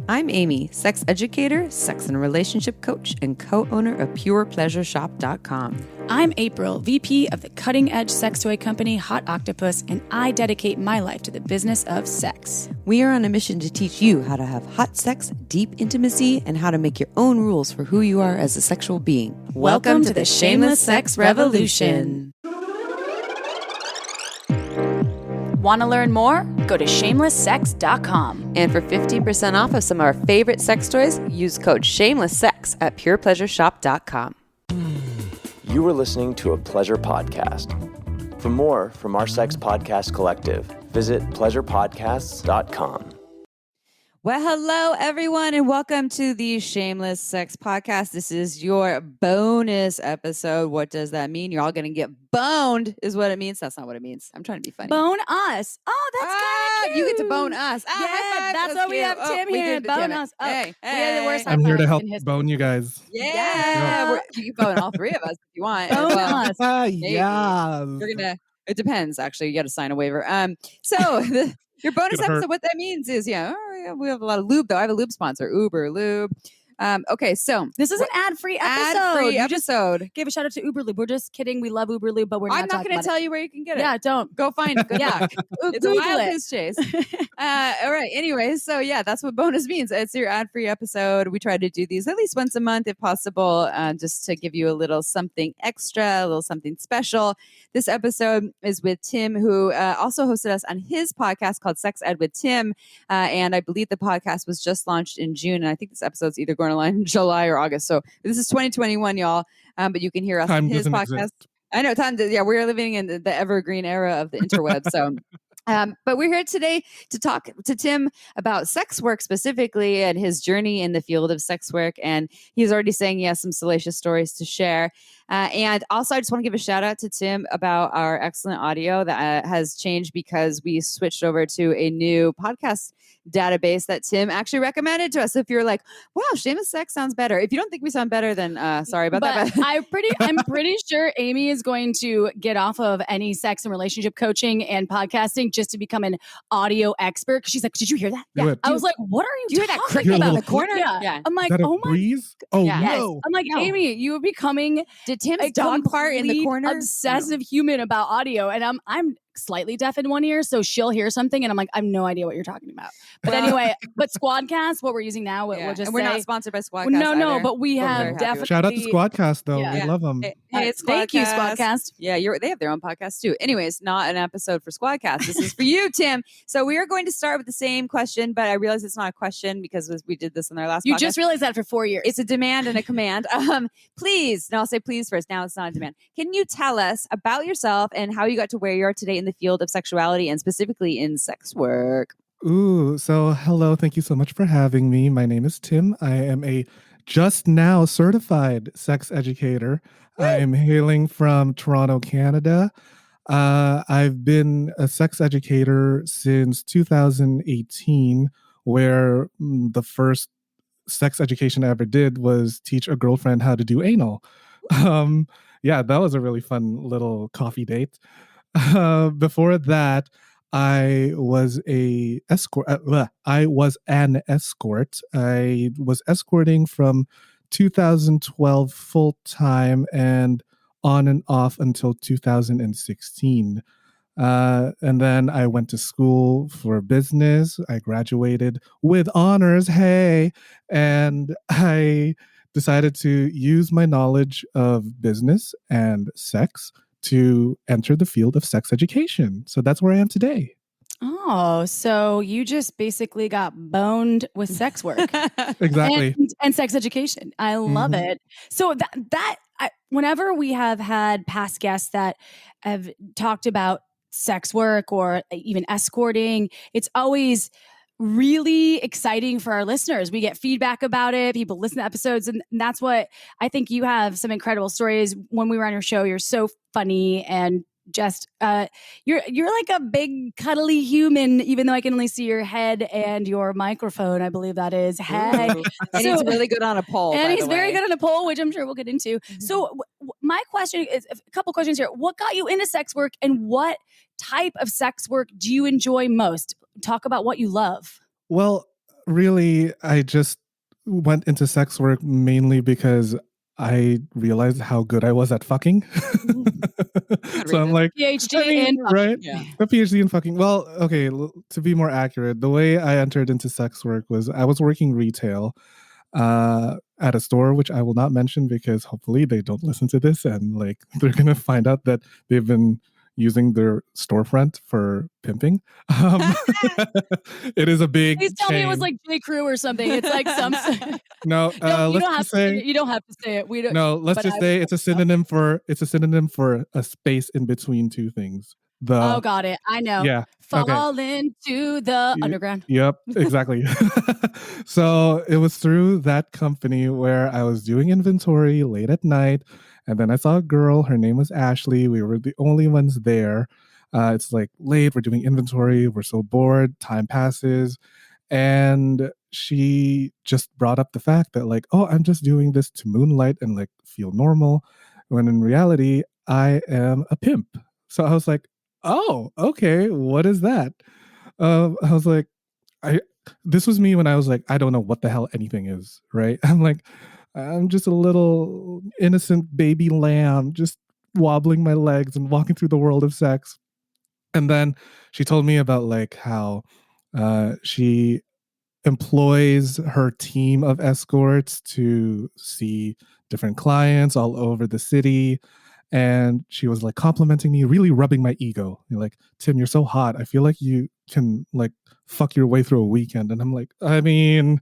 I'm Amy, sex educator, sex and relationship coach, and co-owner of PurePleasureShop.com. I'm April, VP of the cutting-edge sex toy company Hot Octopus, and I dedicate my life to the business of sex. We are on a mission to teach you how to have hot sex, deep intimacy, and how to make your own rules for who you are as a sexual being. Welcome to the Shameless Sex Revolution. Want to learn more? Go to shamelesssex.com. And for 15% off of some of our favorite sex toys, use code SHAMELESSSEX at PurePleasureShop.com. You were listening to a Pleasure Podcast. For more from our Sex Podcast Collective, visit pleasurepodcasts.com. Well, hello, everyone, and welcome to the Shameless Sex Podcast. This is your bonus episode. What does that mean? You're all going to get boned is what it means. That's not what it means. I'm trying to be funny. Bone us. Oh, that's kind of cute. You get to bone us. Yeah, that's why we have Tim here. Bone us. Oh, Hey, we had the worst I'm here to help in history. bone you guys. Yeah. You can bone all three of us if you want. Bone Well, us. Yeah. You're going to, it depends, actually. You got to sign a waiver. Your bonus Gonna hurt. episode, what that means is, we have a lot of lube, though. I have a lube sponsor, Uber Lube. Okay, so This is an ad-free episode. ad-free You just episode. gave a shout out to Uber Lube. We're just kidding. We love Uber Lube, but we're not I'm not going to tell you where you can get it. Yeah, don't. Go find it. Good Yeah. luck. It's a Google wild it. goose chase. All right. Anyways, so yeah, that's what bonus means. It's your ad-free episode. We try to do these at least once a month, if possible, just to give you a little something extra, a little something special. This episode is with Tim, who also hosted us on his podcast called Sex Ed with Tim, and I believe the podcast was just launched in June, and I think this episode's either going to launch in July or August. So this is 2021, y'all. But you can hear us on Time his doesn't podcast. exist. I know, we're living in the evergreen era of the interweb. So, but we're here today to talk to Tim about sex work specifically and his journey in the field of sex work. And he's already saying he has some salacious stories to share. And also, I just want to give a shout out to Tim about our excellent audio that has changed because we switched over to a new podcast database that Tim actually recommended to us. So if you're like, wow, Shameless Sex sounds better. If you don't think we sound better, then sorry about that. But I'm pretty sure Amy is going to get off of any sex and relationship coaching and podcasting just to become an audio expert. Because she's like, did you hear that? Do Yeah. it. I was like, what are you do you hear that talking cricket in about? the corner? Yeah. I'm like, Is that a oh my breeze? Oh, Yeah. Yes. no. I'm like, No. Amy, you are becoming Did Tim's a dog part in the complete corner? obsessive human about audio. And I'm slightly deaf in one ear, so she'll hear something and I'm like, I have no idea what you're talking about. But Well- anyway, but Squadcast, what we're using now, Yeah. we'll just and we're say, not sponsored by Squadcast. no, either. but we We're very have happy with definitely. Shout out to Squadcast, though. Yeah. We love them. Hey, it's Thank you, Squadcast. Squadcast. Yeah, they have their own podcast too. Anyways, not an episode for Squadcast. This is for you, Tim. So we are going to start with the same question, but I realize it's not a question because we did this in our last You podcast. just realized that for 4 years. It's a demand and a command. Please, no, I'll say please first. Now it's not a demand. Can you tell us about yourself and how you got to where you are today in the field of sexuality and specifically in sex work? Ooh, so hello. Thank you so much for having me. My name is Tim. I am a just now certified sex educator. I am hailing from Toronto, Canada. I've been a sex educator since 2018, where the first sex education I ever did was teach a girlfriend how to do anal. Yeah, that was a really fun little coffee date. Before that, I was a escort. I was an escort. I was escorting from 2012 full time and on and off until 2016. And then I went to school for business. I graduated with honors. Hey, and I decided to use my knowledge of business and sex to enter the field of sex education. So that's where I am today. Oh, so you just basically got boned with sex work Exactly. and sex education. I love Mhm. it. So whenever we have had past guests that have talked about sex work or even escorting, it's always really exciting for our listeners. We get feedback about it. People listen to episodes, and that's what I think you have some incredible stories. When we were on your show, you're so funny and just you're like a big cuddly human, even though I can only see your head and your microphone. I believe that is head. Ooh. And he's really good on a pole. And by he's the very way. good on a poll, which I'm sure we'll get into. So my question is a couple questions here. What got you into sex work, and what type of sex work do you enjoy most? Talk about what you love. Well, really, I just went into sex work mainly because I realized how good I was at fucking. Good So I'm reason. like, I PhD mean, in right? Yeah. A PhD in fucking. Well, okay, to be more accurate, the way I entered into sex work was I was working retail at a store, which I will not mention because hopefully they don't listen to this and like they're gonna find out that they've been using their storefront for pimping. Um, it is a big Please tell me it was chain. like J. Crew or something. It's like some. No, No, you let's don't have just to. say You don't have to say it. We don't. no. Let's But just I would say like to know. it's a synonym for a space in between two things. Oh, The got it. I know. yeah. Okay. Fall into the underground. Yep, exactly. So it was through that company where I was doing inventory late at night. And then I saw a girl. Her name was Ashley. We were the only ones there. It's like late. We're doing inventory. We're so bored. Time passes. And she just brought up the fact that, like, oh, I'm just doing this to moonlight and like feel normal. When in reality, I am a pimp. So I was like, oh, okay. What is that? I was like, I this was me when I was like, I don't know what the hell anything is, right? I'm like, I'm just a little innocent baby lamb, just wobbling my legs and walking through the world of sex. And then she told me about like how she employs her team of escorts to see different clients all over the city. And she was like complimenting me, really rubbing my ego. You're like, Tim, you're so hot. I feel like you can like fuck your way through a weekend. And I'm like, I mean,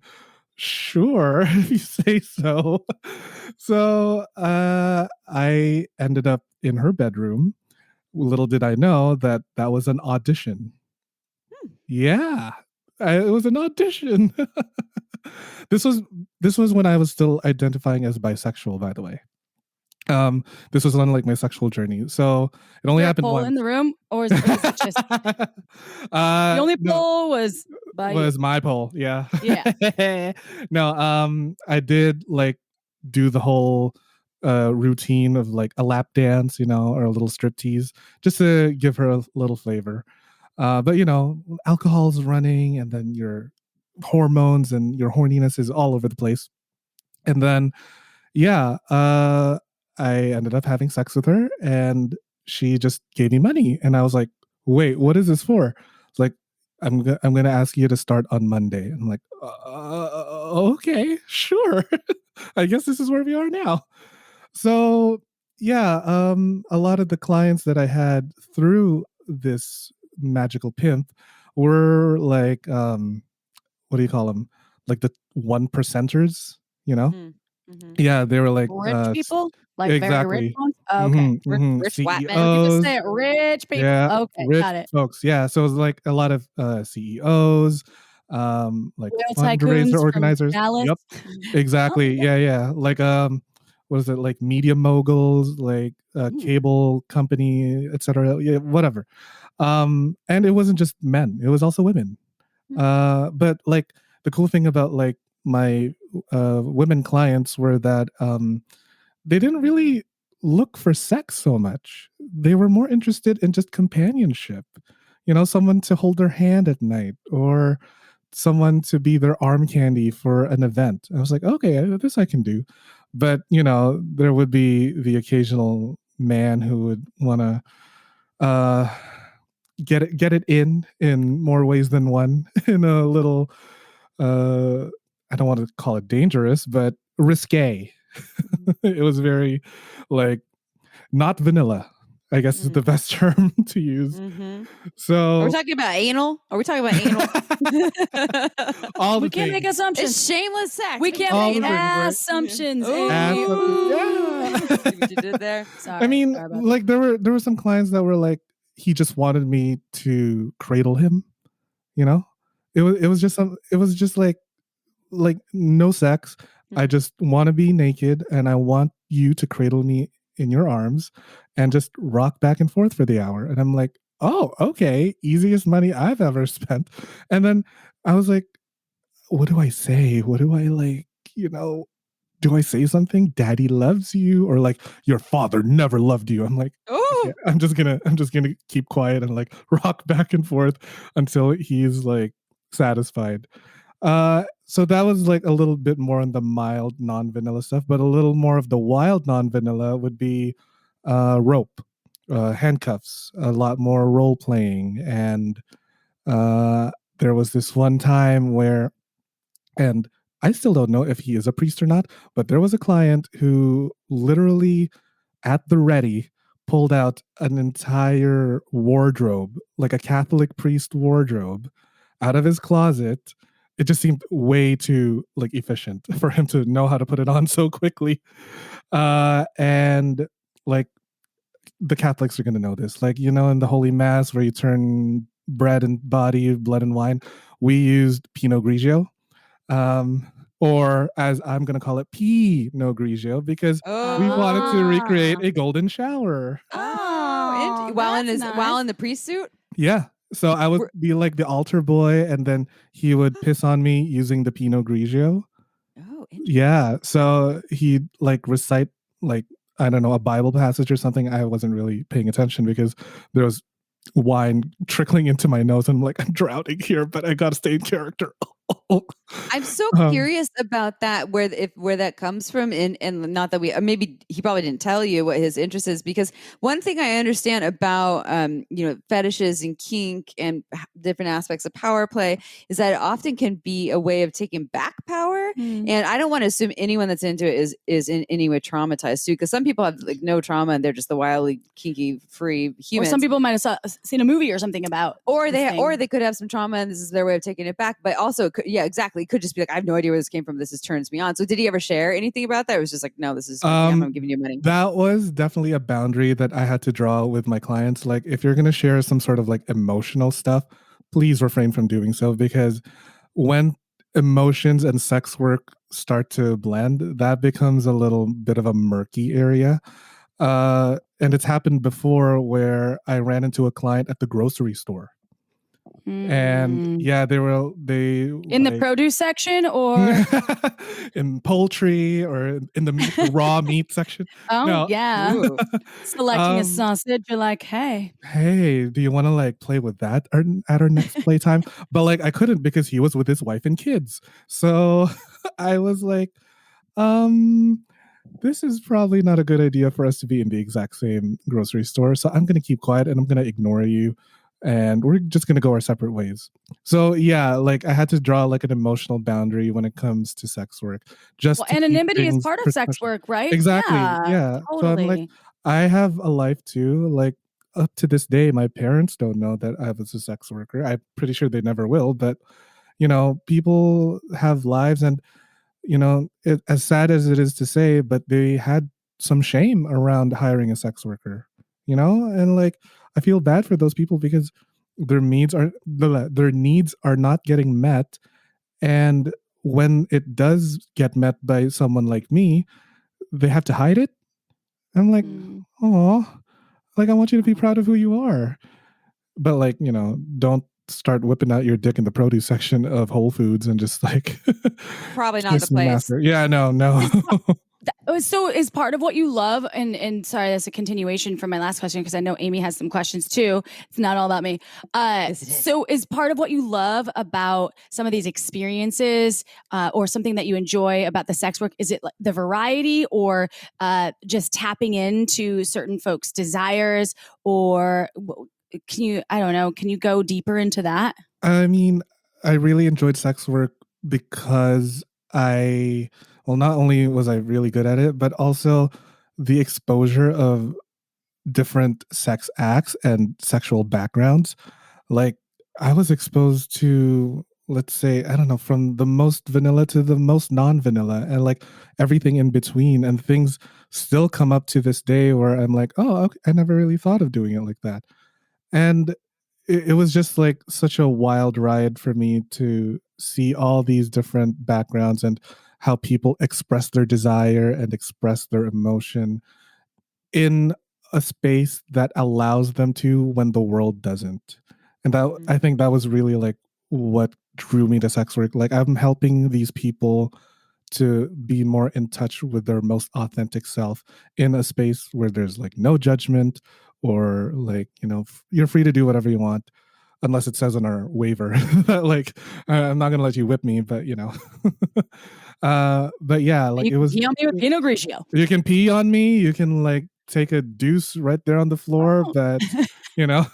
sure, if you say so. So I ended up in her bedroom. Little did I know that that was an audition. Yeah, it was an audition. this was this was when I was still identifying as bisexual, by the way. This was on like my sexual journey. So it only Is there a happened pole once. in the room, or is it just the only No, pole was by you? was my pole. Yeah. Yeah. No, I did like do the whole routine of like a lap dance, you know, or a little strip tease just to give her a little flavor. But you know, alcohol's running and then your hormones and your horniness is all over the place. And then yeah, I ended up having sex with her and she just gave me money. And I was like, wait, what is this for? It's like, I'm going to ask you to start on Monday. I'm like, okay, sure. I guess this is where we are now. So yeah, a lot of the clients that I had through this magical pimp were like, what do you call them? Like the one percenters, you know? Mm-hmm. Yeah, they were like, Rich people, like very rich exactly. ones. Oh, okay. Rich white men. You just CEOs, say it. Rich people. yeah, Okay, rich got it. folks. Yeah, so it was like a lot of CEOs, like Oil fundraiser tycoons from organizers. Dallas. Yep, Oh, exactly. Yeah, yeah. Like what is it? Like media moguls, like mm, cable company, etc. Yeah, whatever. And it wasn't just men; it was also women. But like the cool thing about like my women clients were that they didn't really look for sex so much. They were more interested in just companionship. You know, someone to hold their hand at night or someone to be their arm candy for an event. I was like, okay, this I can do. But, you know, there would be the occasional man who would want to uh get it in more ways than one in a little I don't want to call it dangerous, but risque. It was very like not vanilla, I guess is the best term to use. Mm-hmm. So Are we talking about anal? Are we talking about anal? all the we can't make things. assumptions. It's shameless sex. We can't All make the things, right? assumptions. Ooh. Yeah. See what you did there? Sorry. I mean, sorry about like there were some clients that were like, he just wanted me to cradle him, you know? It was just some it was just like no sex. I just want to be naked and I want you to cradle me in your arms and just rock back and forth for the hour. And I'm like, oh, okay, easiest money I've ever spent. And then I was like, what do I say? What do I like, you know, do I say something? Daddy loves you, or like your father never loved you. I'm like, Oh, okay, I'm just gonna keep quiet and like rock back and forth until he's like satisfied. So that was like a little bit more on the mild non-vanilla stuff, but a little more of the wild non-vanilla would be rope, handcuffs, a lot more role playing, and uh, there was this one time where, and I still don't know if he is a priest or not, but there was a client who literally at the ready pulled out an entire wardrobe, like a Catholic priest wardrobe, out of his closet. It just seemed way too like efficient for him to know how to put it on so quickly. And like the Catholics are going to know this. Like, you know, in the Holy Mass where you turn bread and body, blood and wine, we used Pinot Grigio. Um, or as I'm going to call it, Pinot Grigio, because we wanted to recreate a golden shower. While in the priest suit. Yeah. So I would be like the altar boy, and then he would piss on me using the Pinot Grigio. Oh, yeah. So he'd like recite like, I don't know, a Bible passage or something. I wasn't really paying attention because there was wine trickling into my nose, and I'm like, I'm drowning here, but I gotta stay in character. I'm so curious about that, where that comes from, and not that we maybe he probably didn't tell you what his interest is, because one thing I understand about fetishes and kink and different aspects of power play is that it often can be a way of taking back power, and I don't want to assume anyone that's into it is in any way traumatized too, because some people have like no trauma and they're just the wildly kinky free humans. Or some people might have seen a movie or something about, or they could have some trauma and this is their way of taking it back, but also exactly. It could just be like, I have no idea where this came from. This just turns me on. So did he ever share anything about that? It was just like, no, this is I'm giving you money. That was definitely a boundary that I had to draw with my clients. Like, if you're going to share some sort of like emotional stuff, please refrain from doing so, because when emotions and sex work start to blend, that becomes a little bit of a murky area. And it's happened before where I ran into a client at the grocery store. And yeah, they in the produce section or in poultry or in the raw meat section. Oh no. yeah. Selecting a sausage, you're like, hey, do you want to like play with that at our next playtime? But like I couldn't, because he was with his wife and kids. So I was like, this is probably not a good idea for us to be in the exact same grocery store. So I'm going to keep quiet and I'm going to ignore you. And we're just going to go our separate ways. So yeah, like I had to draw like an emotional boundary when it comes to sex work. Anonymity is part of sex work, right? Exactly. Yeah. Totally. So I'm like, I have a life too. Like up to this day, my parents don't know that I was a sex worker. I'm pretty sure they never will. But you know, people have lives, and you know, as sad as it is to say, but they had some shame around hiring a sex worker. You know, and like I feel bad for those people because their needs are not getting met, and when it does get met by someone like me, they have to hide it. I'm like, oh, like I want you to be proud of who you are, but like, you know, don't start whipping out your dick in the produce section of Whole Foods and just like probably not the place. Yeah, no. So is part of what you love, and sorry, that's a continuation from my last question because I know Amy has some questions too. It's not all about me. So is part of what you love about some of these experiences or something that you enjoy about the sex work, is it like the variety or just tapping into certain folks' desires, or can you go deeper into that? I mean, I really enjoyed sex work because not only was I really good at it, but also the exposure of different sex acts and sexual backgrounds. Like I was exposed to, let's say, I don't know, from the most vanilla to the most non-vanilla, and like everything in between, and things still come up to this day where I'm like, oh, okay, I never really thought of doing it like that. And it was just like such a wild ride for me to see all these different backgrounds and how people express their desire and express their emotion in a space that allows them to when the world doesn't. And that, I think that was really like what drew me to sex work. Like I'm helping these people to be more in touch with their most authentic self in a space where there's like no judgment, or like, you know, you're free to do whatever you want. unless it says on our waiver that like I'm not gonna let you whip me, but but yeah, like You it can was. pee on me with Pinot Grigio. You can pee on me. You can like take a deuce right there on the floor, Oh. but you know,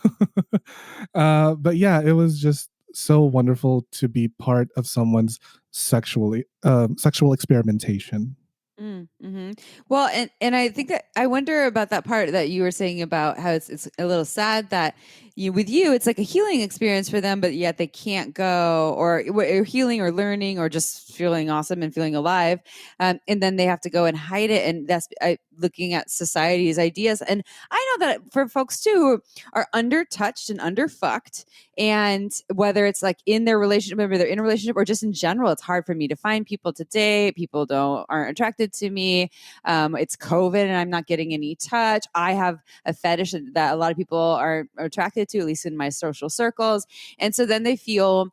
but yeah, it was just so wonderful to be part of someone's sexual experimentation. Mm-hmm. Well, and I think that I wonder about that part that you were saying about how it's a little sad that with you it's like a healing experience for them, but yet they can't go or healing or learning or just feeling awesome and feeling alive, and then they have to go and hide it, and that's looking at society's ideas. And I know that for folks too who are under touched and under fucked, and whether it's like in their relationship, whether they're in a relationship or just in general, it's hard for me to find people to date. People aren't attracted to me. It's COVID and I'm not getting any touch. I have a fetish that a lot of people are attracted to, at least in my social circles. And so then they feel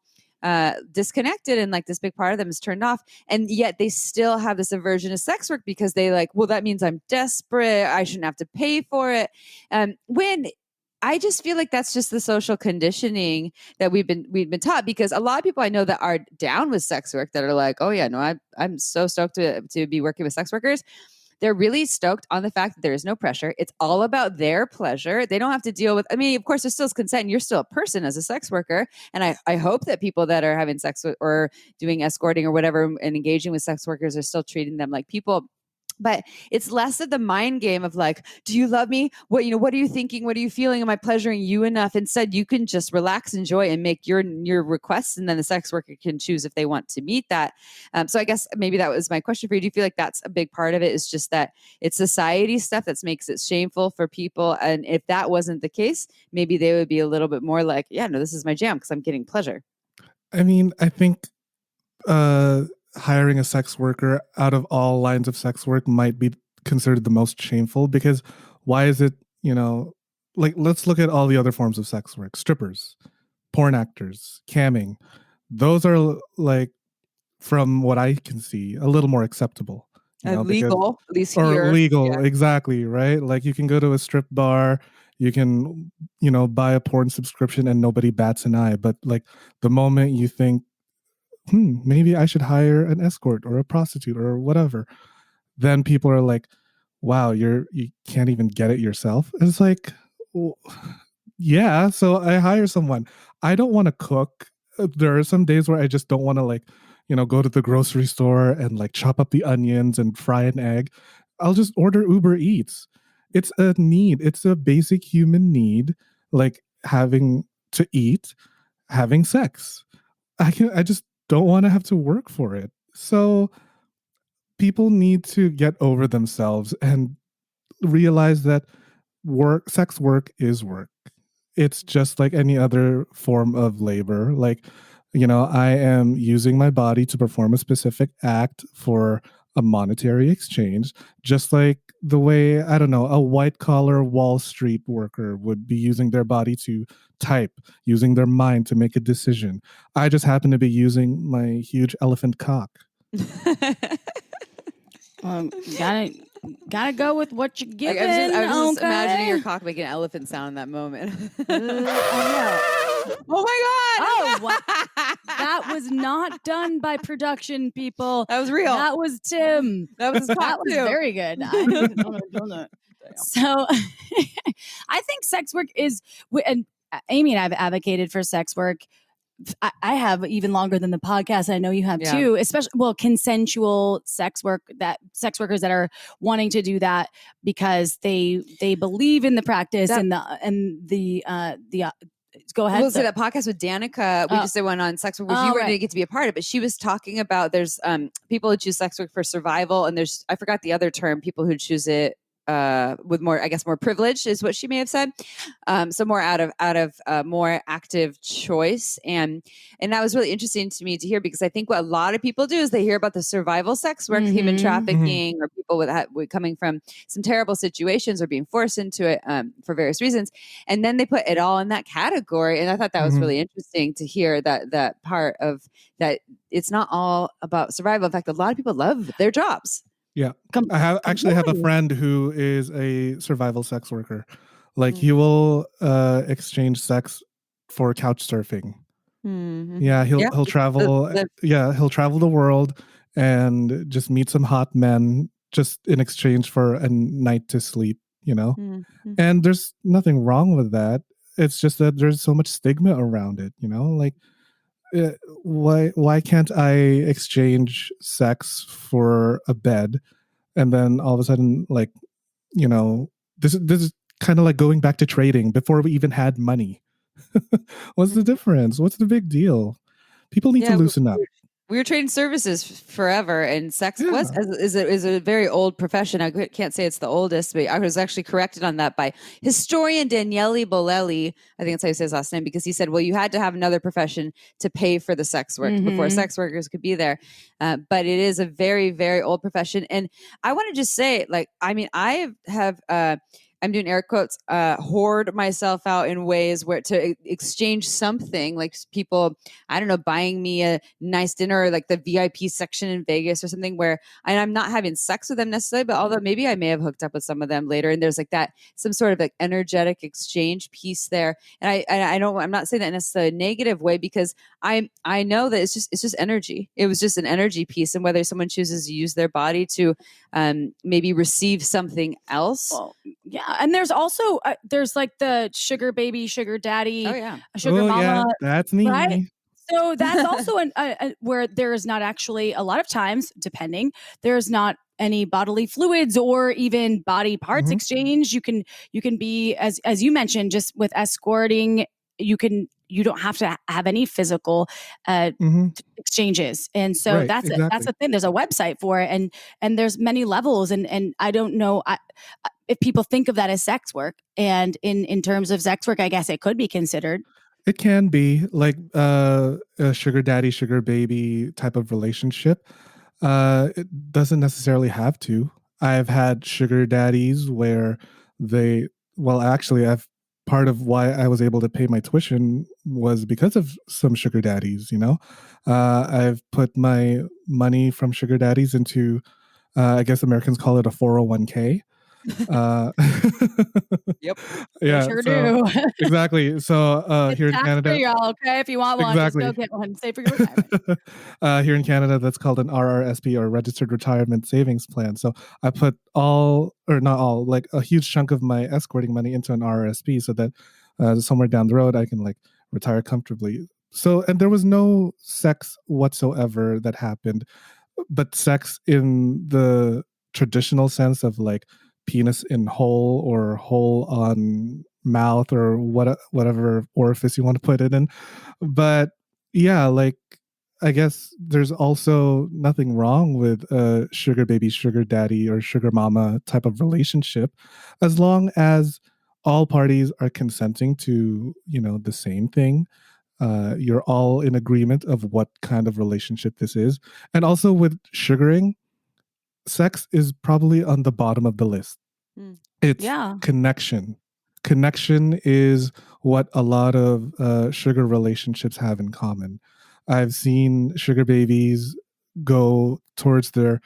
disconnected, and like this big part of them is turned off, and yet they still have this aversion to sex work because they like, well, that means I'm desperate, I shouldn't have to pay for it. When I just feel like that's just the social conditioning that we've been taught, because a lot of people I know that are down with sex work that are like, oh yeah, no, I'm so stoked to be working with sex workers. They're really stoked on the fact that there is no pressure. It's all about their pleasure. They don't have to deal with, I mean, of course, there's still consent and you're still a person as a sex worker. And I hope that people that are having sex with, or doing escorting or whatever and engaging with sex workers are still treating them like people. But it's less of the mind game of like, do you love me? What are you thinking? What are you feeling? Am I pleasuring you enough? Instead, you can just relax, enjoy, and make your requests, and then the sex worker can choose if they want to meet that. So I guess maybe that was my question for you. Do you feel like that's a big part of it? Is just that it's society stuff that makes it shameful for people, and if that wasn't the case, maybe they would be a little bit more like, yeah, no, this is my jam because I'm getting pleasure. I mean, I think hiring a sex worker out of all lines of sex work might be considered the most shameful, because why is it, like, let's look at all the other forms of sex work: strippers, porn actors, camming. Those are like, from what I can see, a little more acceptable, because Legal, at least or here. legal, exactly, right? Like you can go to a strip bar, you can, buy a porn subscription and nobody bats an eye. But like the moment you think, maybe I should hire an escort or a prostitute or whatever, then people are like, wow, you can't even get it yourself. And it's like, well, yeah, so I hire someone. I don't want to cook. There are some days where I just don't want to, like, go to the grocery store and like chop up the onions and fry an egg. I'll just order Uber Eats. It's a need. It's a basic human need, like having to eat, having sex. I just don't want to have to work for it. So people need to get over themselves and realize that sex work is work. It's just like any other form of labor. Like, I am using my body to perform a specific act for a monetary exchange, just like the way, I don't know, a white collar Wall Street worker would be using their body to type, using their mind to make a decision. I just happen to be using my huge elephant cock. Gotta go with what you're given. I was just okay. imagining your cock making an elephant sound in that moment. Oh my god! Oh, what? That was not done by production people. That was real. That was Tim. That was his cock That was too. very good. I didn't know that. So I think sex work is, and Amy and I have advocated for sex work. I have even longer than the podcast. I know you have too, especially, consensual sex work, that sex workers that are wanting to do that because they believe in the practice and the go ahead. We'll say that podcast with Danica. We just did one on sex work, which you didn't get to be a part of, but she was talking about there's people who choose sex work for survival, and there's, I forgot the other term, people who choose it with more, I guess, more privilege is what she may have said. So more out of more active choice. And that was really interesting to me to hear, because I think what a lot of people do is they hear about the survival sex work, human trafficking, or people with coming from some terrible situations or being forced into it for various reasons. And then they put it all in that category. And I thought that was really interesting to hear that part of that. It's not all about survival. In fact, a lot of people love their jobs. Yeah. I actually have a friend who is a survival sex worker. Like he will exchange sex for couch surfing. Mhm. Yeah, he'll Yeah, he'll travel. He'll travel the world and just meet some hot men just in exchange for a night to sleep. Mhm. And there's nothing wrong with that. It's just that there's so much stigma around it. Like uh, why can't I exchange sex for a bed, and then all of a sudden, like, you know this is kind of like going back to trading before we even had money. What's the difference? What's the big deal? People need to Yeah, loosen up. we were trading services forever, and sex was Yeah. is a very old profession. I can't say it's the oldest, but I was actually corrected on that by historian Daniele Bolelli. I think that's how you say his last name, because he said, "Well, you had to have another profession to pay for the sex work before sex workers could be there." But it is a very, very old profession, and I want to just say, like, I mean, I have. I'm doing air quotes, hoard myself out in ways where to exchange something, like people, I don't know, buying me a nice dinner, or like the VIP section in Vegas or something, where I'm not having sex with them necessarily, but although maybe I may have hooked up with some of them later, and there's like that, some sort of like energetic exchange piece there. And I'm not saying that in necessarily a negative way, because I know that it's just energy. It was just an energy piece, and whether someone chooses to use their body to maybe receive something else. Well, yeah, and there's also there's like the sugar baby, sugar daddy, Oh yeah. sugar Oh yeah, mama, that's right? me. So that's also where there is not actually, a lot of times, depending, there's not any bodily fluids or even body parts Mhm. exchange. You can be, as you mentioned, just with escorting, you don't have to have any physical Mhm. exchanges. And so Right, that's exactly. the thing. There's a website for it, and there's many levels, and I don't know if people think of that as sex work, and in terms of sex work, I guess it could be considered. It can be like a sugar daddy, sugar baby type of relationship. It doesn't necessarily have to. I've had sugar daddies where they, well, actually, I've part of why I was able to pay my tuition was because of some sugar daddies. I've put my money from sugar daddies into, I guess Americans call it a 401k. Uh, Yep. They yeah, sure so do. exactly. So It's here in tax Canada, free, y'all. Okay, if you want one, just go exactly. get one. Save for your retirement. Here in Canada, that's called an RRSP, or Registered Retirement Savings Plan. So I put all, or not all, like a huge chunk of my escorting money into an RRSP, so that somewhere down the road I can like retire comfortably. So, and there was no sex whatsoever that happened, but sex in the traditional sense of like penis in hole, or hole on mouth, or whatever orifice you want to put it in. But yeah, like, I guess there's also nothing wrong with a sugar baby, sugar daddy, or sugar mama type of relationship, as long as all parties are consenting to, the same thing. You're all in agreement of what kind of relationship this is. And also with sugaring, sex is probably on the bottom of the list. Mm. It's Yeah. connection. Connection is what a lot of sugar relationships have in common. I've seen sugar babies go towards their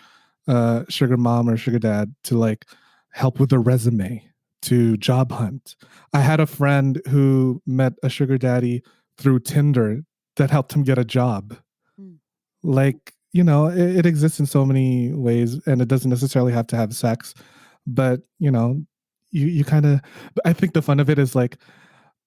sugar mom or sugar dad to like help with their resume, to job hunt. I had a friend who met a sugar daddy through Tinder that helped him get a job. Mm. Like, it exists in so many ways, and it doesn't necessarily have to have sex. But you kind of, I think the fun of it is like,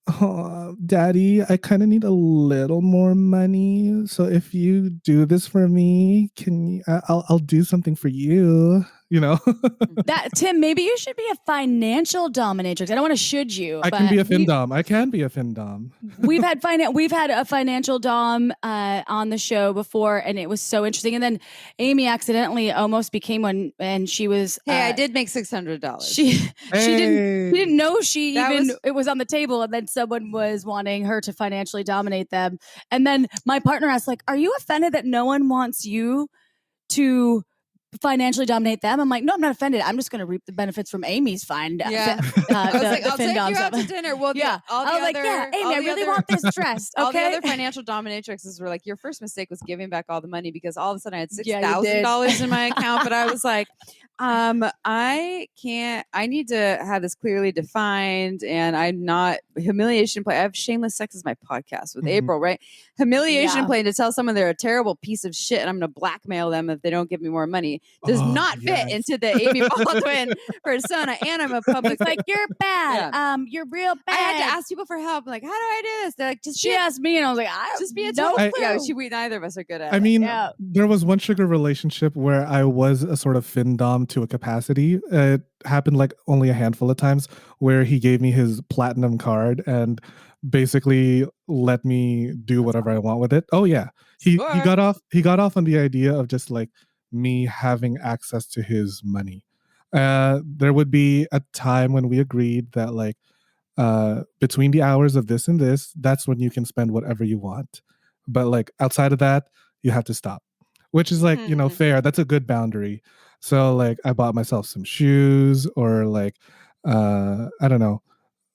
oh, daddy, I kind of need a little more money, so if you do this for me, can you, I'll do something for you. That, Tim, maybe you should be a financial dominatrix. I don't want to should you, I can but be a findom. I can be a findom. we've had a financial dom on the show before, and it was so interesting. And then Amy accidentally almost became one, and she was Hey, I did make $600. she didn't know it was on the table, and then someone was wanting her to financially dominate them. And then my partner asked, like, "Are you offended that no one wants you to financially dominate them?" I'm like, "No, I'm not offended. I'm just going to reap the benefits from Amy's fine." Yeah. I was like, I'll take you out to dinner. Well, yeah. all the I was like, other, "Yeah, Amy, I really want this dress." Okay. All the other financial dominatrixes were like, your first mistake was giving back all the money, because all of a sudden I had Yeah, you did. $6,000 in my account. But I was like, I can't. I need to have this clearly defined, and I'm not humiliation play. I have shameless sex as my podcast with Mhm. April, right? Humiliation Yeah. play to tell someone they're a terrible piece of shit, and I'm going to blackmail them if they don't give me more money does Oh, not fit yes. into the Amy Baldwin persona. And I'm a public. It's like, you're bad. You're real I had to bad. ask people for help. Like, how do I do this? They're like, just She be a, asked me, and I was like, I just be a no total. clue. Yeah, we neither of us are good at I it. mean, Yeah. there was one sugar relationship where I was a sort of fin dom to a capacity. It happened like only a handful of times where he gave me his platinum card and basically let me do whatever I want with it. Oh yeah, he Score. got off on the idea of just like me having access to his money. There would be a time when we agreed that like between the hours of this and this, that's when you can spend whatever you want. But like outside of that, you have to stop, which is like, you know, fair. That's a good boundary. So like I bought myself some shoes or like, I don't know.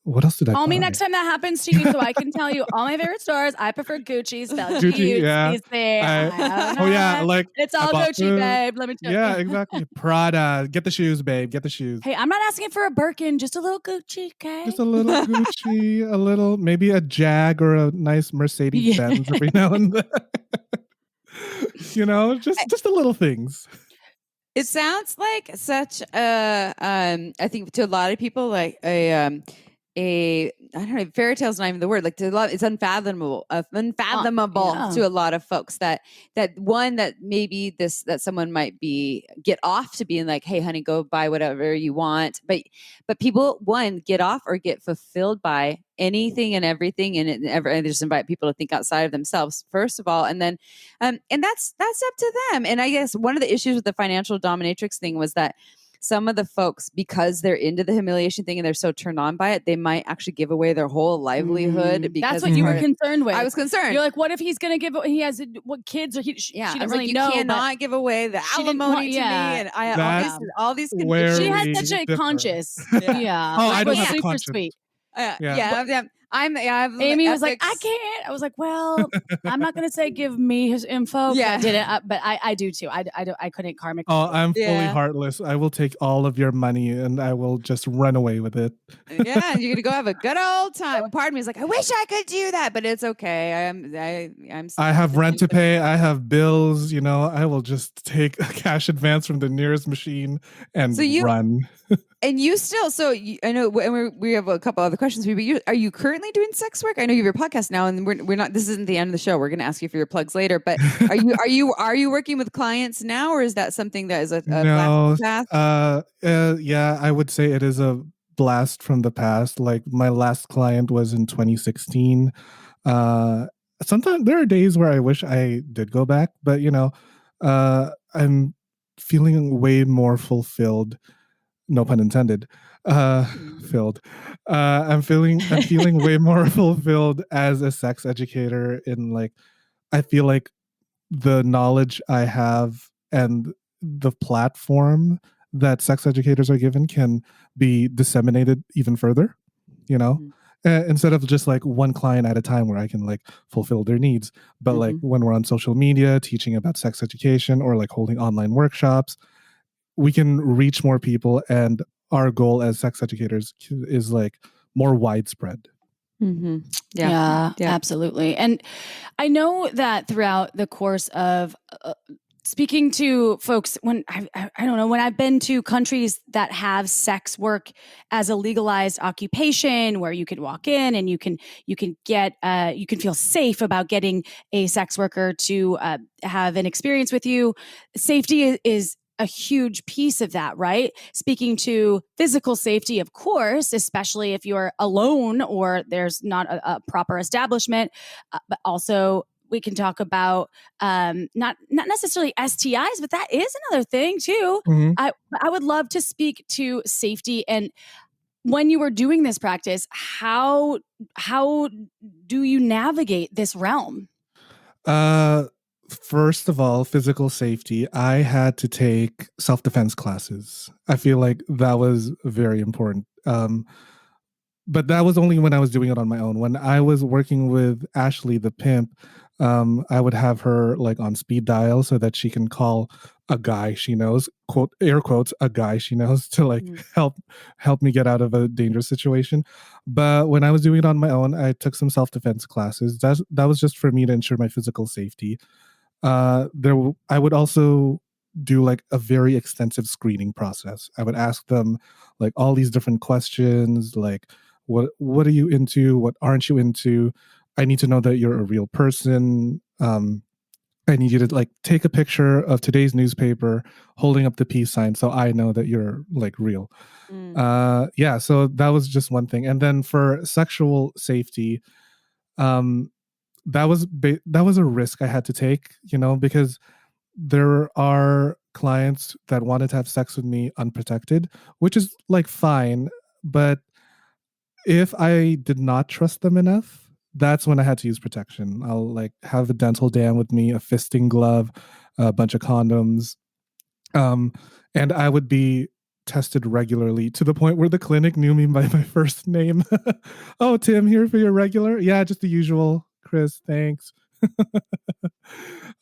What else did I Call buy? me next time that happens to you so I can tell you all my favorite stores. I prefer Gucci, spelled Gucci, yeah. Gucci. Oh yeah, like it's I all bought Gucci, food. babe. Let me tell Yeah, you. exactly. Prada. Get the shoes, babe. Get the shoes. Hey, I'm not asking for a Birkin, just a little Gucci, okay? Just a little Gucci, a little, maybe a Jag or a nice Mercedes Benz every now and then. You know, just the little things. It sounds like such a I think to a lot of people like a I don't know, fairy tale's not even the word. Like to a lot, it's unfathomable, yeah. to a lot of folks that one that maybe that someone might be get off to being like, hey, honey, go buy whatever you want, but people one get off or get fulfilled by anything and everything, and they just invite people to think outside of themselves first of all, and then and that's up to them. And I guess one of the issues with the financial dominatrix thing was that some of the folks, because they're into the humiliation thing and they're so turned on by it, they might actually give away their whole livelihood. Because that's what you were concerned with. I was concerned. You're like, what if he's going to give? He has what kids or he? Yeah, she I was didn't really like, you know. cannot give away the alimony to me, and all these conditions. She had such a conscious. Yeah. Oh, I don't have super conscience. sweet. Amy was like, I can't. I was like, well, I'm not going to say give me his info. Yeah. I didn't, but I do too. I couldn't karmic. Oh, I'm fully heartless. I will take all of your money and I will just run away with it. Yeah, you're gonna go have a good old time. Part of me is like, I wish I could do that, but it's okay. I have rent to pay. I have bills. You know, I will just take a cash advance from the nearest machine and run. And you still, I know, and we have a couple other questions for you, but are you currently doing sex work? I know you have your podcast now, and we're not. This isn't the end of the show. We're going to ask you for your plugs later. But are you working with clients now, or is that something that is a no path? Yeah, I would say it is a blast from the past. Like my last client was in 2016. Sometimes there are days where I wish I did go back, but you know, I'm feeling way more fulfilled. No pun intended. Filled. I'm feeling way more fulfilled as a sex educator. In like, I feel like the knowledge I have and the platform that sex educators are given can be disseminated even further. You know, instead of just like one client at a time where I can like fulfill their needs, but like when we're on social media teaching about sex education or like holding online workshops, we can reach more people, and our goal as sex educators is like more widespread. Yeah, absolutely. And I know that throughout the course of speaking to folks, when I don't know, when I've been to countries that have sex work as a legalized occupation, where you can walk in and you can get you can feel safe about getting a sex worker to have an experience with you. Safety is a huge piece of that, right? Speaking to physical safety, of course, especially if you're alone or there's not a proper establishment, but also we can talk about not necessarily STIs, but that is another thing too. I would love to speak to safety. And when you were doing this practice, how do you navigate this realm? First of all, physical safety. I had to take self-defense classes. I feel like that was very important. But that was only when I was doing it on my own. When I was working with Ashley, the pimp, I would have her like on speed dial so that she can call a guy she knows, quote air quotes, a guy she knows to like Mhm. help me get out of a dangerous situation. But when I was doing it on my own, I took some self-defense classes. That was just for me to ensure my physical safety. I would also do like a very extensive screening process. I would ask them like all these different questions, like what are you into, what aren't you into. I need to know that you're a real person. I need you to like take a picture of today's newspaper holding up the peace sign so I know that you're like real. Mm. Yeah, so that was just one thing. And then for sexual safety, um that was a risk I had to take, because there are clients that wanted to have sex with me unprotected, which is like fine, but if I did not trust them enough, that's when I had to use protection. I'll like have a dental dam with me, a fisting glove, a bunch of condoms, um, and I would be tested regularly to the point where the clinic knew me by my first name. Oh, Tim, here for your regular? Yeah, just the usual. Chris, thanks.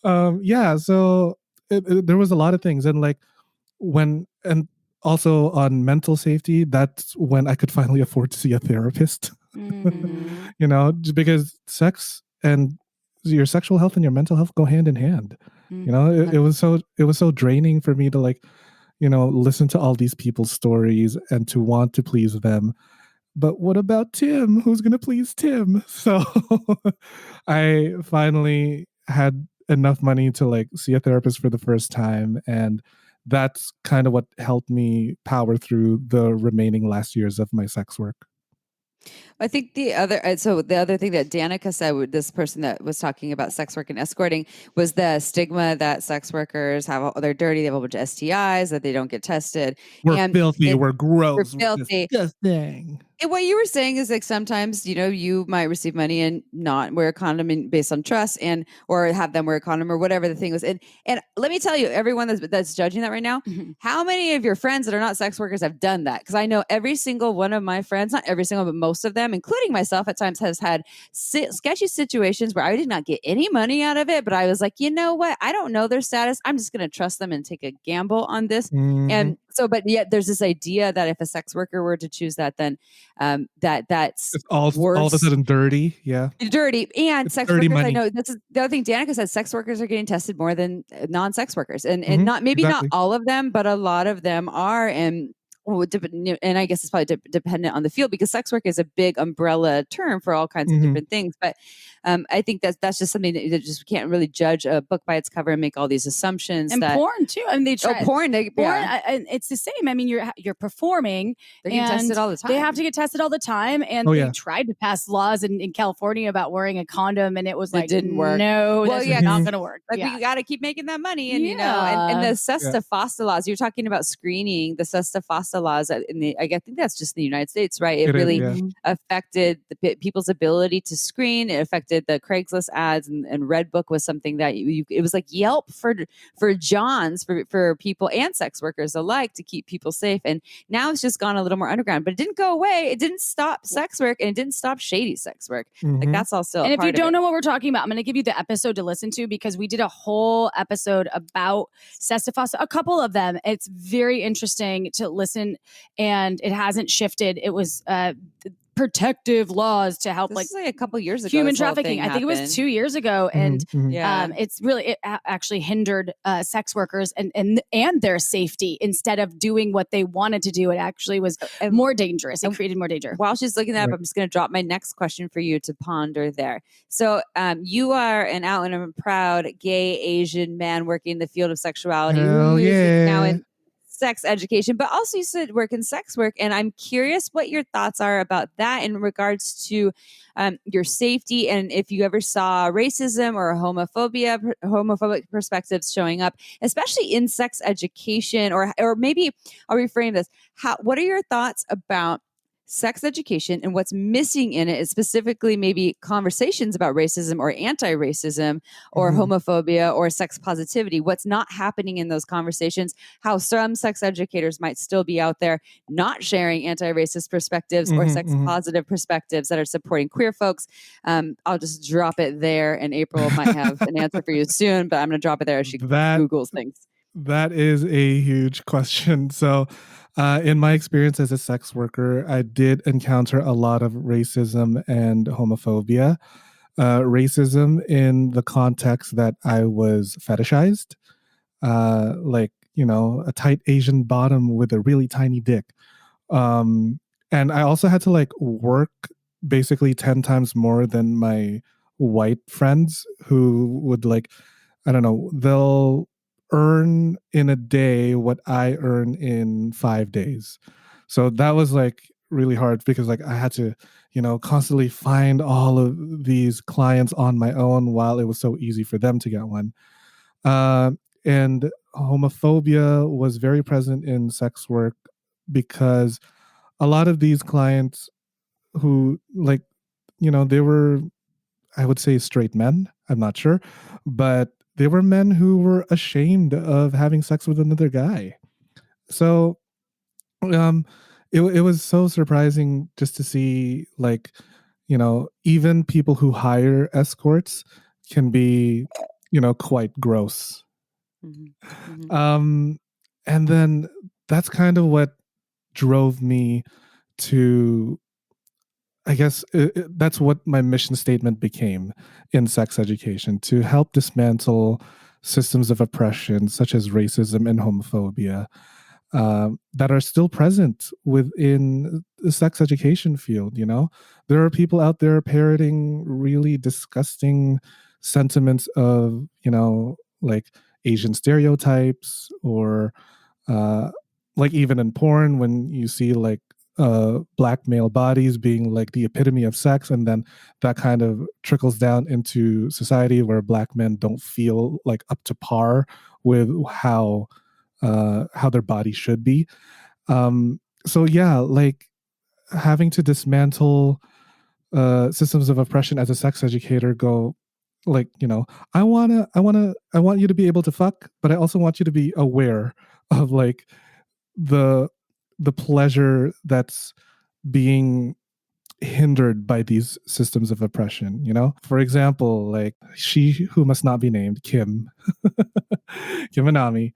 Yeah, so there was a lot of things, and like and also on mental safety, that's when I could finally afford to see a therapist. Mhm. Because sex and your sexual health and your mental health go hand in hand. Mhm. It was so draining for me to like, listen to all these people's stories and to want to please them. But what about Tim? Who's going to please Tim? So I finally had enough money to like see a therapist for the first time. And that's kind of what helped me power through the remaining last years of my sex work. I think the other thing that Danica said, with this person that was talking about sex work and escorting, was the stigma that sex workers they're dirty, they have a bunch of STIs, that they don't get tested, We're and filthy, it, we're we're gross, we're filthy. disgusting. And what you were saying is like sometimes, you might receive money and not wear a condom based on trust, or have them wear a condom or whatever the thing was. And let me tell you, everyone that's judging that right now, Mhm. how many of your friends that are not sex workers have done that? Because I know every single one of my friends, not every single, but most of them, including myself at times, has had sketchy situations where I did not get any money out of it. But I was like, you know what? I don't know their status. I'm just going to trust them and take a gamble on this. Mhm. And so, but yet there's this idea that if a sex worker were to choose that, then that's It's all of a worse, sudden dirty. Yeah. dirty. And It's sex dirty workers, I money. know this is the other thing Danica said, sex workers are getting tested more than non-sex workers, and Mhm. not, maybe not Exactly. all of them, but a lot of them are. And I guess it's probably dependent on the field, because sex work is a big umbrella term for all kinds of Mhm. different things. But I think that's just something that just can't really judge a book by its cover and make all these assumptions And that porn too. I mean, they try porn, porn. It's the same. I mean, you're performing, they're getting and tested all the time. they have to get tested all the time. And Oh, they yeah. tried to pass laws in California about wearing a condom, and it was It like, didn't work. no, Well, that's yeah, not 'cause, going to work. like, Yeah, we got to keep making that money, and and yeah. the Yeah. Sesta Fosta laws. You're talking about screening. The Sesta Fosta laws I think that's just in the United States, right? It It is, really yeah. Mhm. affected people's ability to screen. It affected the Craigslist ads, and Redbook was something that it was like Yelp for Johns, for people and sex workers alike, to keep people safe. And now it's just gone a little more underground, but it didn't go away. It didn't stop sex work, and it didn't stop shady sex work. Like, Mhm. that's all still a And if you part of don't it. know what we're talking about, I'm going to give you the episode to listen to, because we did a whole episode about Sesta, a couple of them. It's very interesting to listen, and it hasn't shifted. It was protective laws to help This like is like a couple years ago. human this whole trafficking. thing I think it was happened. 2 years ago, and Mhm. Mhm. Yeah. it's really actually hindered sex workers and their safety. Instead of doing what they wanted to do, it actually was And more dangerous. It and created more danger. while she's looking that up, Right. I'm just going to drop my next question for you to ponder there. So, you are an out and proud gay Asian man working in the field of sexuality, who Hell is now yeah. in sex education, but also you said work in sex work. And I'm curious what your thoughts are about that in regards to your safety, and if you ever saw racism or homophobic perspectives showing up, especially in sex education, or maybe I'll reframe this. What are your thoughts about sex education, and what's missing in it is specifically maybe conversations about racism or anti-racism or homophobia or sex positivity. What's not happening in those conversations, how some sex educators might still be out there not sharing anti-racist perspectives or sex positive perspectives that are supporting queer folks. I'll just drop it there, and April might have an answer for you soon, but I'm going to drop it there as she Googles things. That is a huge question. So, in my experience as a sex worker, I did encounter a lot of racism and homophobia. Racism in the context that I was fetishized, like, a tight Asian bottom with a really tiny dick. And I also had to like work basically 10 times more than my white friends who would like, I don't know, they'll earn in a day what I earn in 5 days. So that was like really hard because like I had to, constantly find all of these clients on my own while it was so easy for them to get one. And homophobia was very present in sex work because a lot of these clients who like, they were, I would say, straight men. I'm not sure, but they were men who were ashamed of having sex with another guy. So it was so surprising just to see like, even people who hire escorts can be, quite gross. And then that's kind of what drove me to, I guess that's what my mission statement became in sex education, to help dismantle systems of oppression such as racism and homophobia that are still present within the sex education field. There are people out there parroting really disgusting sentiments of, like Asian stereotypes or like even in porn when you see like black male bodies being like the epitome of sex, and then that kind of trickles down into society where black men don't feel like up to par with how their body should be. So yeah, like having to dismantle systems of oppression as a sex educator, go like, I want you to be able to fuck, but I also want you to be aware of like the pleasure that's being hindered by these systems of oppression. For example, like she who must not be named, Kim Kim Anami,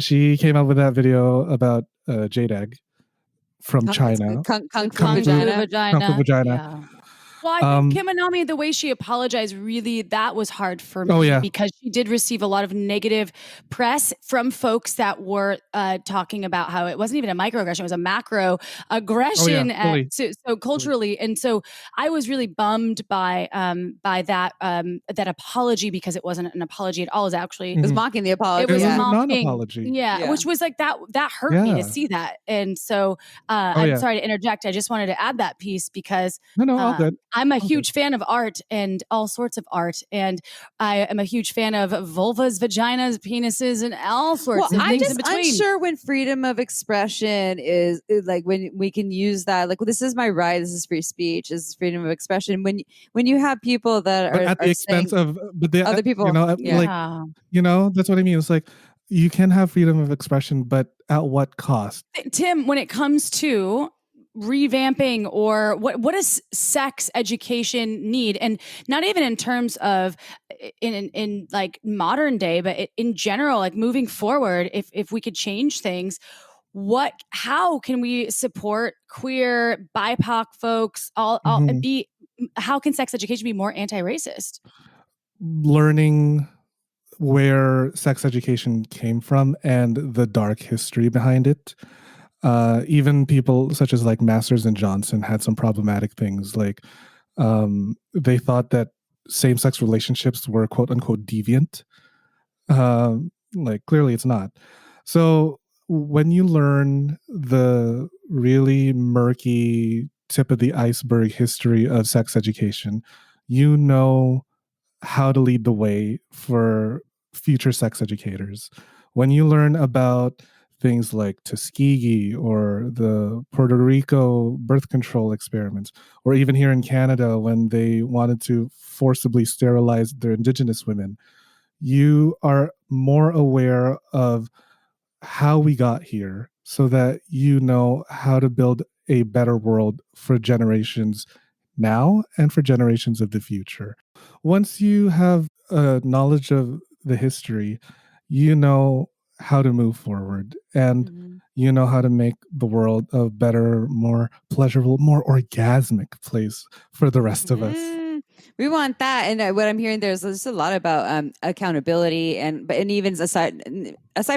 she came out with that video about jade egg from China. Kung Fu Kung Fu vagina. Kung Fu vagina. Yeah. Well, I think Kim Anami, the way she apologized, really, that was hard for me because she did receive a lot of negative press from folks that were talking about how it wasn't even a microaggression, it was a macro aggression. So culturally. And so I was really bummed by that apology, because it wasn't an apology at all. It was actually, it was mocking the apology. It was a mocking, non-apology. yeah, which was like that hurt me to see that. And so I'm sorry to interject. I just wanted to add that piece because all good. I'm a huge fan of art and all sorts of art. And I am a huge fan of vulvas, vaginas, penises, and all sorts of things in between. I'm unsure when freedom of expression is like when we can use that. Like, well, this is my right. This is free speech. This is freedom of expression. When you have people that are at the expense of other people, like, that's what I mean. It's like you can have freedom of expression, but at what cost? Tim, when it comes to revamping, or what does sex education need, and not even in terms of in like modern day, but in general, like moving forward, if we could change things, how can we support queer, BIPOC folks, how can sex education be more anti-racist? Learning where sex education came from and the dark history behind it. Even people such as like Masters and Johnson had some problematic things. Like they thought that same-sex relationships were quote unquote deviant. Like clearly it's not. So when you learn the really murky tip of the iceberg history of sex education, you know how to lead the way for future sex educators. When you learn about things like Tuskegee or the Puerto Rico birth control experiments, or even here in Canada when they wanted to forcibly sterilize their Indigenous women. You are more aware of how we got here so that you know how to build a better world for generations now and for generations of the future. Once you have a knowledge of the history, you know how to move forward and Mhm. you know how to make the world a better, more pleasurable, more orgasmic place for the rest of us. We want that, and what I'm hearing there's just a lot about accountability, and even aside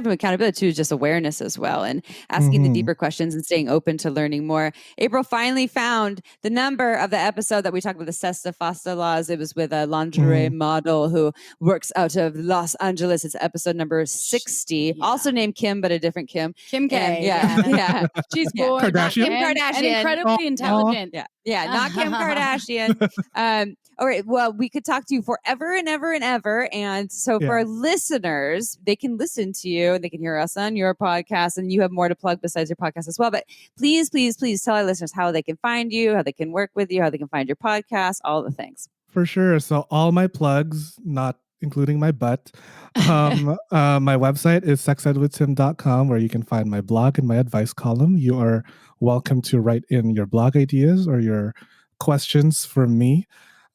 from accountability too, just awareness as well, and asking the Mhm. deeper questions and staying open to learning more. April finally found the number of the episode that we talked about the Sesta Fasta laws. It was with a lingerie model who works out of Los Angeles. It's episode number 60, also named Kim, but a different Kim. Kim K. And yeah. She's Yeah. born Not Kim and Kardashian. incredibly intelligent. Yeah, not Kim Kardashian. All right. Well, we could talk to you forever and ever and ever. And so for our listeners, they can listen to you and they can hear us on your podcast, and you have more to plug besides your podcast as well. But please, please, please tell our listeners how they can find you, how they can work with you, how they can find your podcast, all the things. For sure. So all my plugs, not including my butt. My website is sexedwithtim.com, where you can find my blog and my advice column. You are welcome to write in your blog ideas or your questions for me.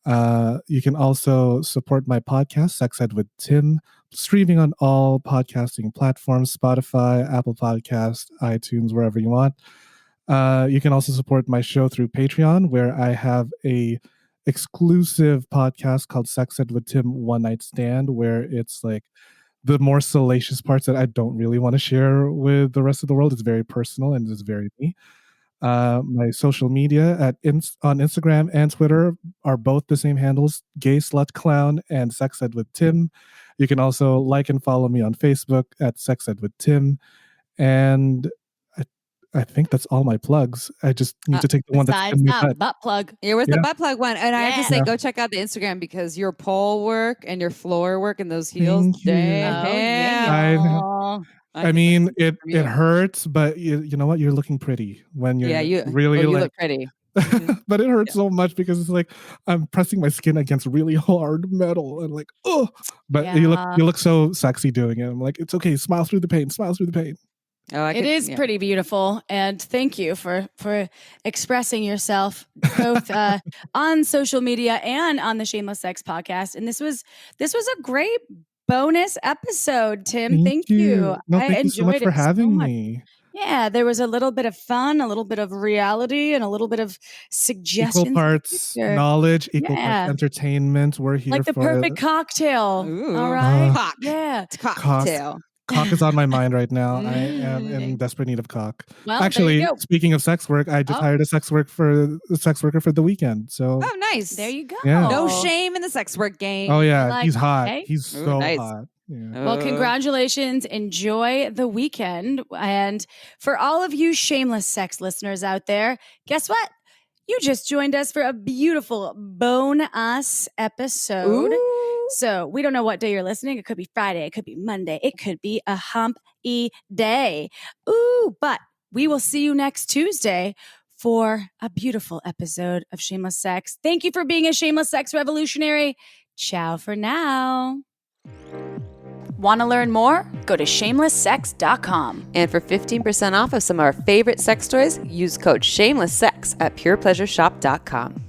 You can also support my podcast, Sex Ed with Tim, streaming on all podcasting platforms, Spotify, Apple Podcasts, iTunes, wherever you want. You can also support my show through Patreon, where I have a exclusive podcast called Sex Ed with Tim One Night Stand, where it's like the more salacious parts that I don't really want to share with the rest of the world. It's very personal and it's very me. My social media on Instagram and Twitter are both the same handles, Gay Slut Clown and Sex Ed with Tim. You can also like and follow me on Facebook at Sex Ed with Tim. And I think that's all my plugs. I just need to take the one that's in my butt. Butt plug. Yeah, where's the butt plug one? And I have to say, Yeah. go check out the Instagram, because your pole work and your floor work and those heels. Thank you. Damn. I mean, it hurts, but you know what? You're looking pretty when you're you really you like, look pretty. but it hurts so much because it's like I'm pressing my skin against really hard metal and like, oh, but you look so sexy doing it. I'm like, it's okay. Smile through the pain. Smile through the pain. It is pretty beautiful, and thank you for expressing yourself both on social media and on the Shameless Sex podcast. And this was a great bonus episode, Tim. Thank you. No, I thank you so much enjoyed for it having much. me. Yeah, there was a little bit of fun, a little bit of reality, and a little bit of suggestions. Equal parts knowledge, equal parts entertainment. We're here like the for perfect cocktail. Ooh. All right. Cock. Yeah. It's cocktail. Cock is on my mind right now. I am in desperate need of cock. Well, actually, speaking of sex work, I just hired a sex worker for the weekend. So nice. There you go. Yeah. No shame in the sex work game. Oh yeah, Like, he's hot. hey? He's so nice. hot. Yeah. Well, congratulations. Enjoy the weekend. And for all of you Shameless Sex listeners out there, guess what? You just joined us for a beautiful bonus episode. Ooh. So we don't know what day you're listening. It could be Friday. It could be Monday. It could be a hump-y day. Ooh, but we will see you next Tuesday for a beautiful episode of Shameless Sex. Thank you for being a Shameless Sex revolutionary. Ciao for now. Want to learn more? Go to shamelesssex.com. And for 15% off of some of our favorite sex toys, use code SHAMELESSSEX at purepleasureshop.com.